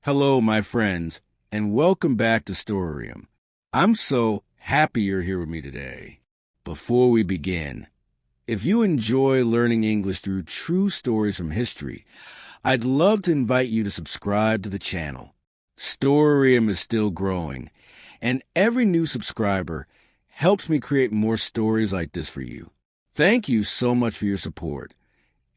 Hello, my friends, and welcome back to Storyriem. I'm so happy you're here with me today. Before we begin, if you enjoy learning English through true stories from history, I'd love to invite you to subscribe to the channel. Storyriem is still growing, and every new subscriber helps me create more stories like this for you. Thank you so much for your support.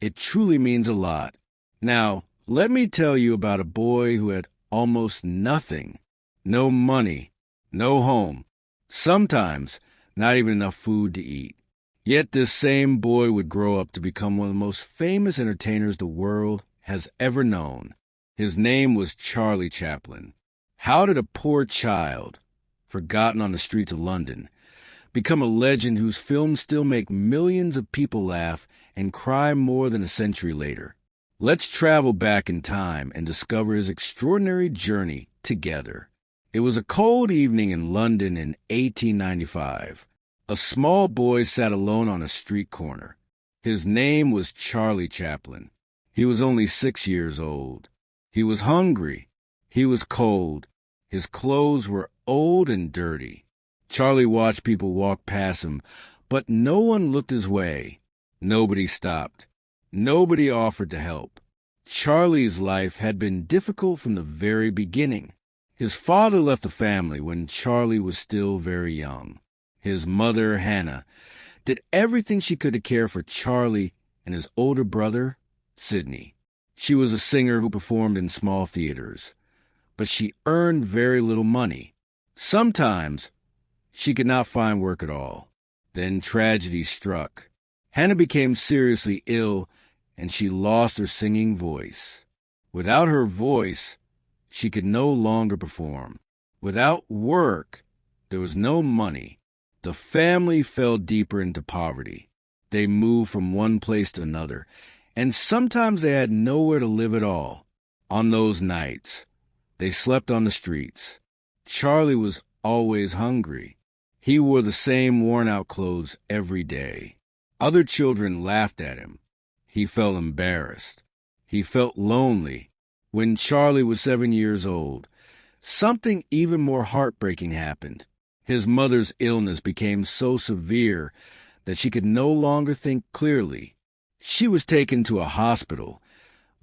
It truly means a lot. Now, let me tell you about a boy who had almost nothing. No money, no home, sometimes not even enough food to eat. Yet this same boy would grow up to become one of the most famous entertainers the world has ever known. His name was Charlie Chaplin. How did a poor child, forgotten on the streets of London, become a legend whose films still make millions of people laugh and cry more than a century later? Let's travel back in time and discover his extraordinary journey together. It was a cold evening in London in 1895. A small boy sat alone on a street corner. His name was Charlie Chaplin. He was only 6 years old. He was hungry. He was cold. His clothes were old and dirty. Charlie watched people walk past him, but no one looked his way. Nobody stopped. Nobody offered to help. Charlie's life had been difficult from the very beginning. His father left the family when Charlie was still very young. His mother, Hannah, did everything she could to care for Charlie and his older brother, Sidney. She was a singer who performed in small theaters, but she earned very little money. Sometimes she could not find work at all. Then tragedy struck. Hannah became seriously ill, and she lost her singing voice. Without her voice, she could no longer perform. Without work, there was no money. The family fell deeper into poverty. They moved from one place to another, and sometimes they had nowhere to live at all. On those nights, they slept on the streets. Charlie was always hungry. He wore the same worn-out clothes every day. Other children laughed at him. He felt embarrassed. He felt lonely. When Charlie was 7 years old, something even more heartbreaking happened. His mother's illness became so severe that she could no longer think clearly. She was taken to a hospital,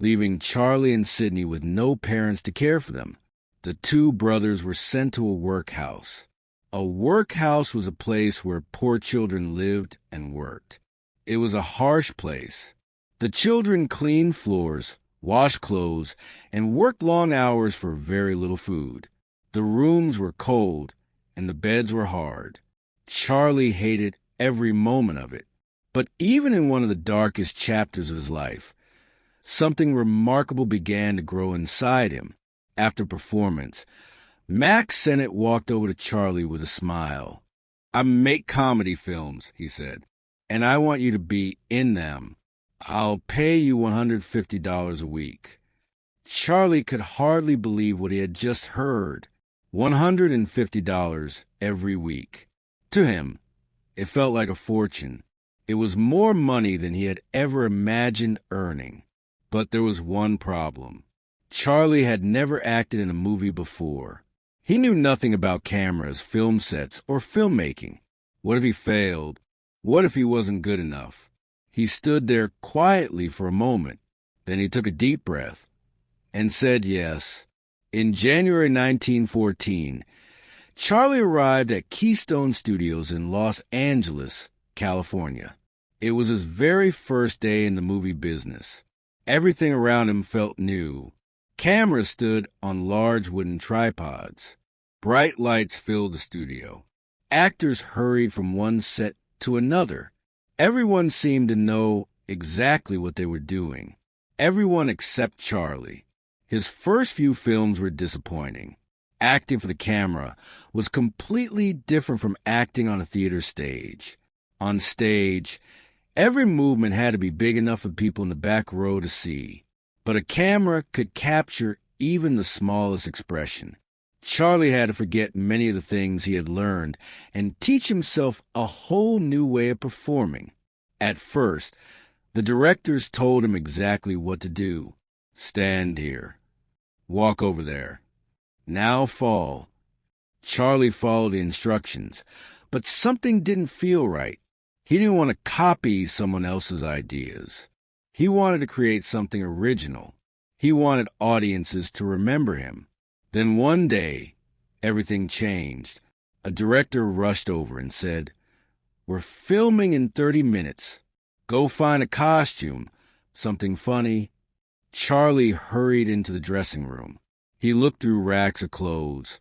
leaving Charlie and Sidney with no parents to care for them. The two brothers were sent to a workhouse. A workhouse was a place where poor children lived and worked. It was a harsh place. The children cleaned floors, washed clothes, and worked long hours for very little food. The rooms were cold, and the beds were hard. Charlie hated every moment of it. But even in one of the darkest chapters of his life, something remarkable began to grow inside him. After performance, Max Sennett walked over to Charlie with a smile. "I make comedy films," he said, "and I want you to be in them. I'll pay you $150 a week." Charlie could hardly believe what he had just heard. $150 every week. To him, it felt like a fortune. It was more money than he had ever imagined earning. But there was one problem. Charlie had never acted in a movie before. He knew nothing about cameras, film sets, or filmmaking. What if he failed? What if he wasn't good enough? He stood there quietly for a moment. Then he took a deep breath and said yes. In January 1914, Charlie arrived at Keystone Studios in Los Angeles, California. It was his very first day in the movie business. Everything around him felt new. Cameras stood on large wooden tripods. Bright lights filled the studio. Actors hurried from one set to another. Everyone seemed to know exactly what they were doing. Everyone except Charlie. His first few films were disappointing. Acting for the camera was completely different from acting on a theater stage. On stage, every movement had to be big enough for people in the back row to see. But a camera could capture even the smallest expression. Charlie had to forget many of the things he had learned and teach himself a whole new way of performing. At first, the directors told him exactly what to do. Stand here. Walk over there. Now fall. Charlie followed the instructions, but something didn't feel right. He didn't want to copy someone else's ideas. He wanted to create something original. He wanted audiences to remember him. Then one day, everything changed. A director rushed over and said, "We're filming in 30 minutes. Go find a costume, something funny." Charlie hurried into the dressing room. He looked through racks of clothes,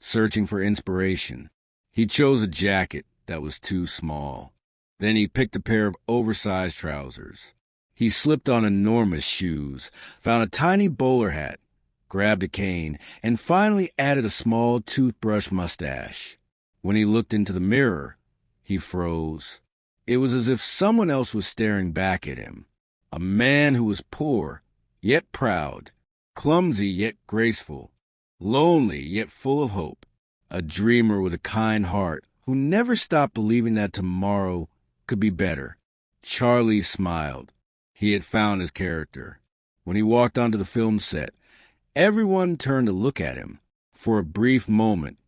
searching for inspiration. He chose a jacket that was too small. Then he picked a pair of oversized trousers. He slipped on enormous shoes, found a tiny bowler hat, grabbed a cane, and finally added a small toothbrush mustache. When he looked into the mirror, he froze. It was as if someone else was staring back at him. A man who was poor, yet proud, clumsy yet graceful, lonely yet full of hope, a dreamer with a kind heart who never stopped believing that tomorrow could be better. Charlie smiled. He had found his character. When he walked onto the film set, everyone turned to look at him. For a brief moment,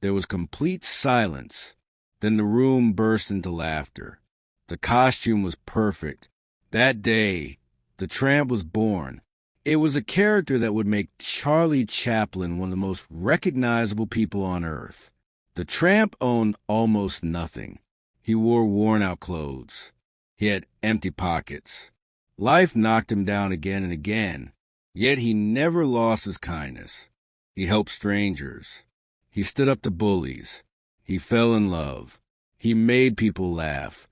there was complete silence. Then the room burst into laughter. The costume was perfect. That day, the Tramp was born. It was a character that would make Charlie Chaplin one of the most recognizable people on earth. The Tramp owned almost nothing. He wore worn-out clothes. He had empty pockets. Life knocked him down again and again, yet he never lost his kindness. He helped strangers. He stood up to bullies. He fell in love. He made people laugh.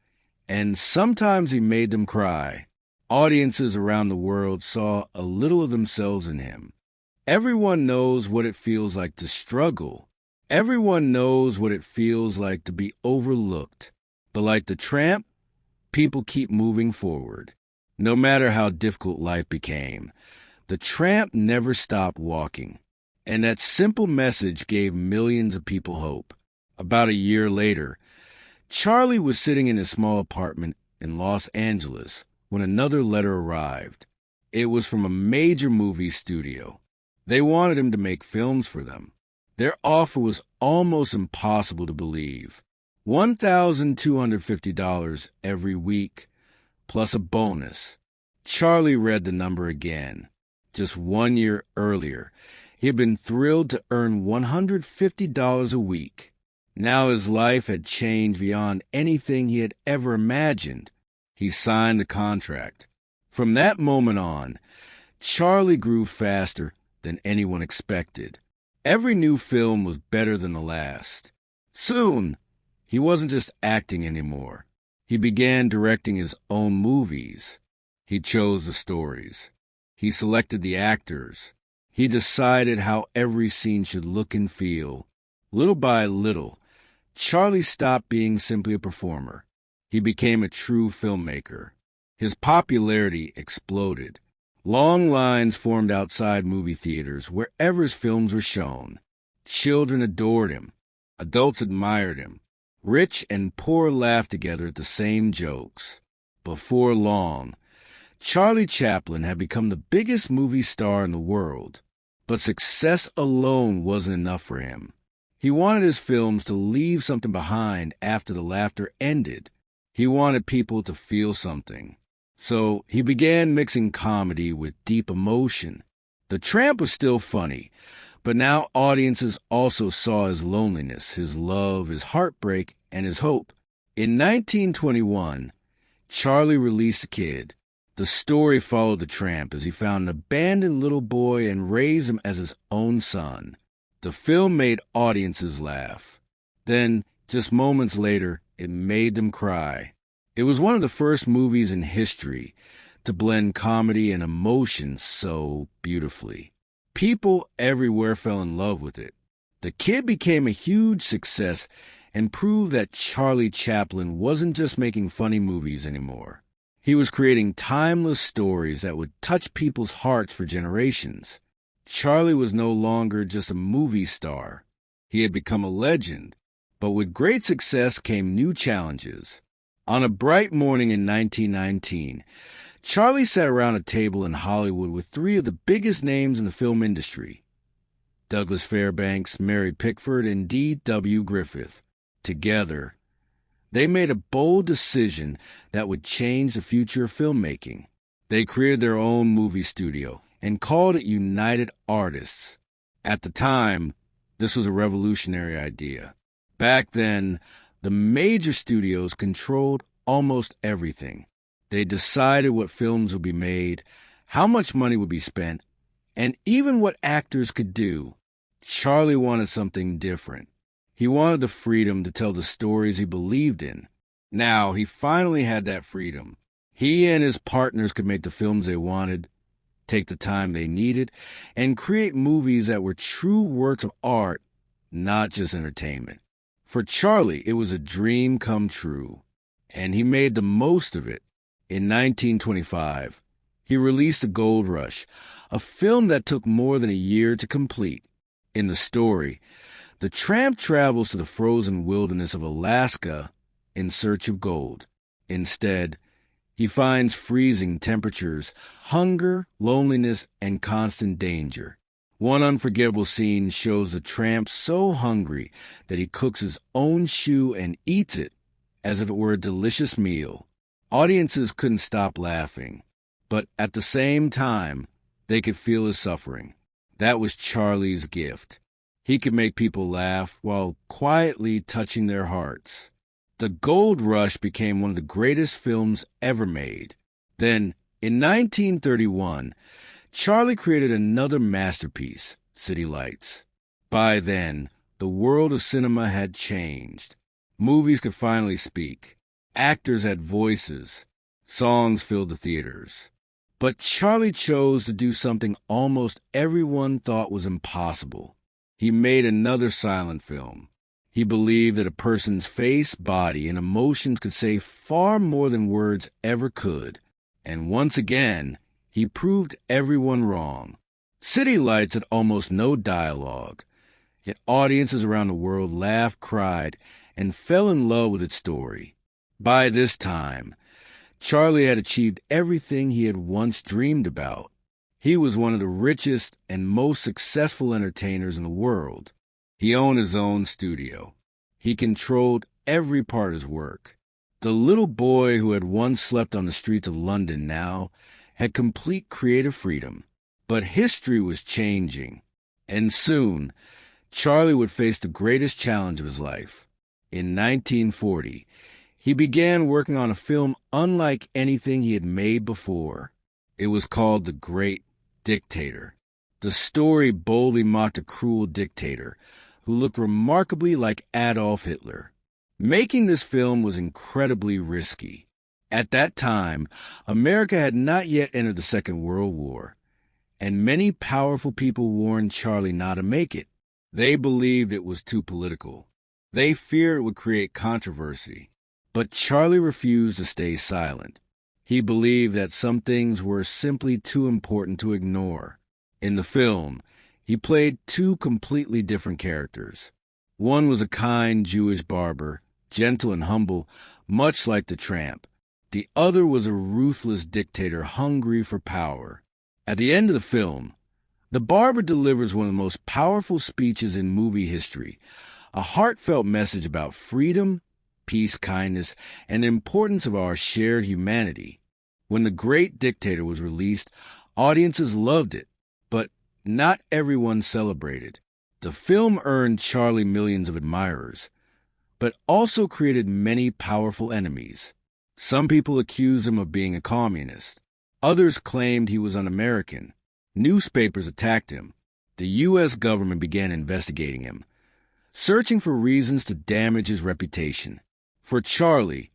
And sometimes he made them cry. Audiences around the world saw a little of themselves in him. Everyone knows what it feels like to struggle. Everyone knows what it feels like to be overlooked. But like the Tramp, people keep moving forward. No matter how difficult life became, the Tramp never stopped walking. And that simple message gave millions of people hope. About a year later, Charlie was sitting in his small apartment in Los Angeles when another letter arrived. It was from a major movie studio. They wanted him to make films for them. Their offer was almost impossible to believe. $1,250 every week, plus a bonus. Charlie read the number again. Just 1 year earlier, he had been thrilled to earn $150 a week. Now his life had changed beyond anything he had ever imagined. He signed the contract. From that moment on, Charlie grew faster than anyone expected. Every new film was better than the last. Soon, he wasn't just acting anymore. He began directing his own movies. He chose the stories. He selected the actors. He decided how every scene should look and feel. Little by little, Charlie stopped being simply a performer. He became a true filmmaker. His popularity exploded. Long lines formed outside movie theaters wherever his films were shown. Children adored him. Adults admired him. Rich and poor laughed together at the same jokes. Before long, Charlie Chaplin had become the biggest movie star in the world. But success alone wasn't enough for him. He wanted his films to leave something behind after the laughter ended. He wanted people to feel something. So he began mixing comedy with deep emotion. The Tramp was still funny, but now audiences also saw his loneliness, his love, his heartbreak, and his hope. In 1921, Charlie released a kid. The story followed the Tramp as he found an abandoned little boy and raised him as his own son. The film made audiences laugh. Then, just moments later, it made them cry. It was one of the first movies in history to blend comedy and emotion so beautifully. People everywhere fell in love with it. The kid became a huge success and proved that Charlie Chaplin wasn't just making funny movies anymore. He was creating timeless stories that would touch people's hearts for generations. Charlie was no longer just a movie star. He had become a legend. But with great success came new challenges. On a bright morning in 1919, Charlie sat around a table in Hollywood with three of the biggest names in the film industry: Douglas Fairbanks, Mary Pickford, and D.W. Griffith. Together, they made a bold decision that would change the future of filmmaking. They created their own movie studio and called it United Artists. At the time, this was a revolutionary idea. Back then, the major studios controlled almost everything. They decided what films would be made, how much money would be spent, and even what actors could do. Charlie wanted something different. He wanted the freedom to tell the stories he believed in. Now, he finally had that freedom. He and his partners could make the films they wanted, take the time they needed, and create movies that were true works of art, not just entertainment. For Charlie, it was a dream come true, and he made the most of it. In 1925, he released The Gold Rush, a film that took more than a year to complete. In the story, the tramp travels to the frozen wilderness of Alaska in search of gold. Instead, he finds freezing temperatures, hunger, loneliness, and constant danger. One unforgettable scene shows the tramp so hungry that he cooks his own shoe and eats it as if it were a delicious meal. Audiences couldn't stop laughing, but at the same time, they could feel his suffering. That was Charlie's gift. He could make people laugh while quietly touching their hearts. The Gold Rush became one of the greatest films ever made. Then, in 1931, Charlie created another masterpiece, City Lights. By then, the world of cinema had changed. Movies could finally speak. Actors had voices. Songs filled the theaters. But Charlie chose to do something almost everyone thought was impossible. He made another silent film. He believed that a person's face, body, and emotions could say far more than words ever could. And once again, he proved everyone wrong. City Lights had almost no dialogue, yet audiences around the world laughed, cried, and fell in love with its story. By this time, Charlie had achieved everything he had once dreamed about. He was one of the richest and most successful entertainers in the world. He owned his own studio. He controlled every part of his work. The little boy who had once slept on the streets of London now had complete creative freedom. But history was changing, and soon Charlie would face the greatest challenge of his life. In 1940, he began working on a film unlike anything he had made before. It was called The Great Dictator. The story boldly mocked a cruel dictator who looked remarkably like Adolf Hitler. Making this film was incredibly risky. At that time, America had not yet entered the Second World War, and many powerful people warned Charlie not to make it. They believed it was too political. They feared it would create controversy. But Charlie refused to stay silent. He believed that some things were simply too important to ignore. In the film, he played two completely different characters. One was a kind Jewish barber, gentle and humble, much like the tramp. The other was a ruthless dictator hungry for power. At the end of the film, the barber delivers one of the most powerful speeches in movie history, a heartfelt message about freedom, peace, kindness, and the importance of our shared humanity. When The Great Dictator was released, audiences loved it, but not everyone celebrated. The film earned Charlie millions of admirers, but also created many powerful enemies. Some people accused him of being a communist. Others claimed he was un-American. Newspapers attacked him. The U.S. government began investigating him, searching for reasons to damage his reputation. For Charlie,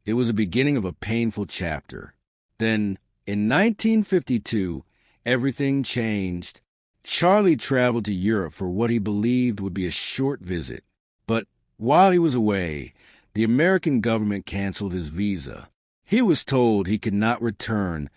it was the beginning of a painful chapter. Then, in 1952, everything changed. Charlie traveled to Europe for what he believed would be a short visit. But while he was away, the American government canceled his visa. He was told he could not return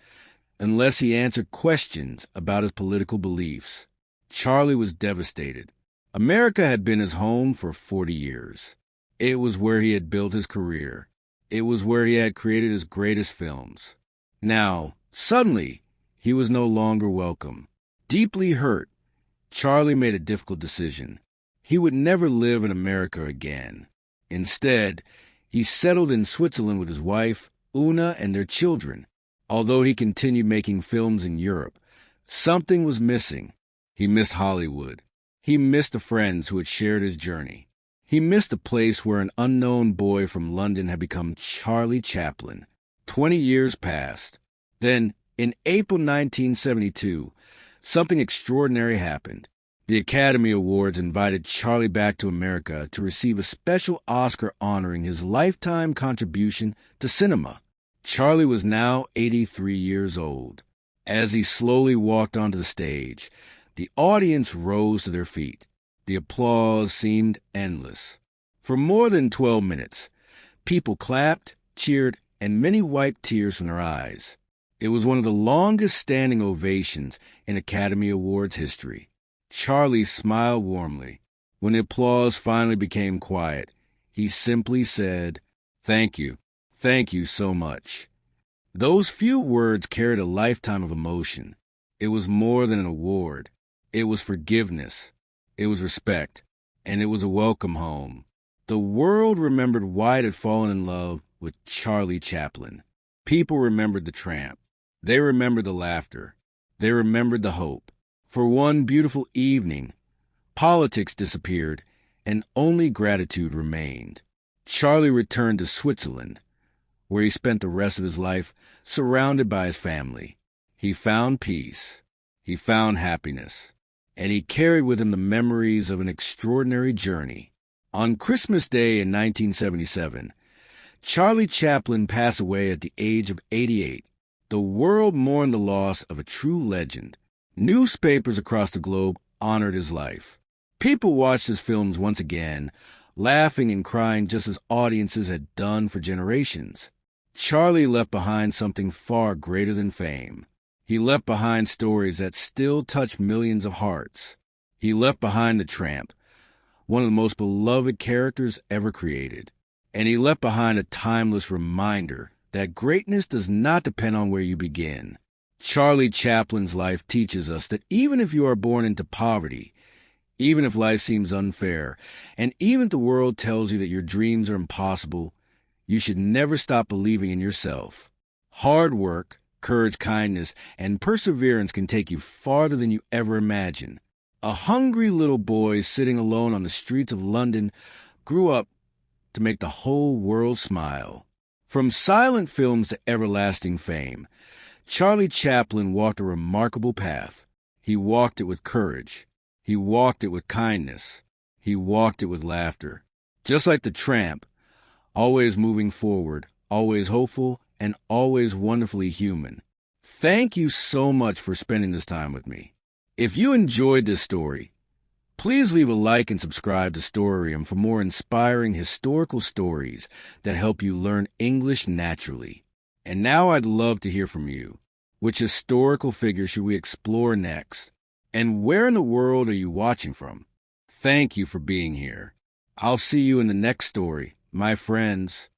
unless he answered questions about his political beliefs. Charlie was devastated. America had been his home for 40 years. It was where he had built his career. It was where he had created his greatest films. Now, suddenly, he was no longer welcome. Deeply hurt, Charlie made a difficult decision. He would never live in America again. Instead, he settled in Switzerland with his wife, Una, and their children. Although he continued making films in Europe, something was missing. He missed Hollywood. He missed the friends who had shared his journey. He missed the place where an unknown boy from London had become Charlie Chaplin. 20 years passed. Then, in April 1972, something extraordinary happened. The Academy Awards invited Charlie back to America to receive a special Oscar honoring his lifetime contribution to cinema. Charlie was now 83 years old. As he slowly walked onto the stage, the audience rose to their feet. The applause seemed endless. For more than 12 minutes, people clapped, cheered, and many wiped tears from their eyes. It was one of the longest standing ovations in Academy Awards history. Charlie smiled warmly. When the applause finally became quiet, he simply said, "Thank you. Thank you so much." Those few words carried a lifetime of emotion. It was more than an award. It was forgiveness. It was respect. And it was a welcome home. The world remembered why it had fallen in love with Charlie Chaplin. People remembered the tramp. They remembered the laughter. They remembered the hope. For one beautiful evening, politics disappeared, and only gratitude remained. Charlie returned to Switzerland, where he spent the rest of his life surrounded by his family. He found peace. He found happiness. And he carried with him the memories of an extraordinary journey. On Christmas Day in 1977, Charlie Chaplin passed away at the age of 88. The world mourned the loss of a true legend. Newspapers across the globe honored his life. People watched his films once again, laughing and crying just as audiences had done for generations. Charlie left behind something far greater than fame. He left behind stories that still touch millions of hearts. He left behind the Tramp, one of the most beloved characters ever created. And he left behind a timeless reminder that greatness does not depend on where you begin. Charlie Chaplin's life teaches us that even if you are born into poverty, even if life seems unfair, and even if the world tells you that your dreams are impossible, you should never stop believing in yourself. Hard work, courage, kindness, and perseverance can take you farther than you ever imagined. A hungry little boy sitting alone on the streets of London grew up to make the whole world smile. From silent films to everlasting fame, Charlie Chaplin walked a remarkable path. He walked it with courage. He walked it with kindness. He walked it with laughter. Just like the Tramp, always moving forward, always hopeful, and always wonderfully human. Thank you so much for spending this time with me. If you enjoyed this story, please leave a like and subscribe to Storyriem for more inspiring historical stories that help you learn English naturally. And now I'd love to hear from you. Which historical figure should we explore next? And where in the world are you watching from? Thank you for being here. I'll see you in the next story, my friends.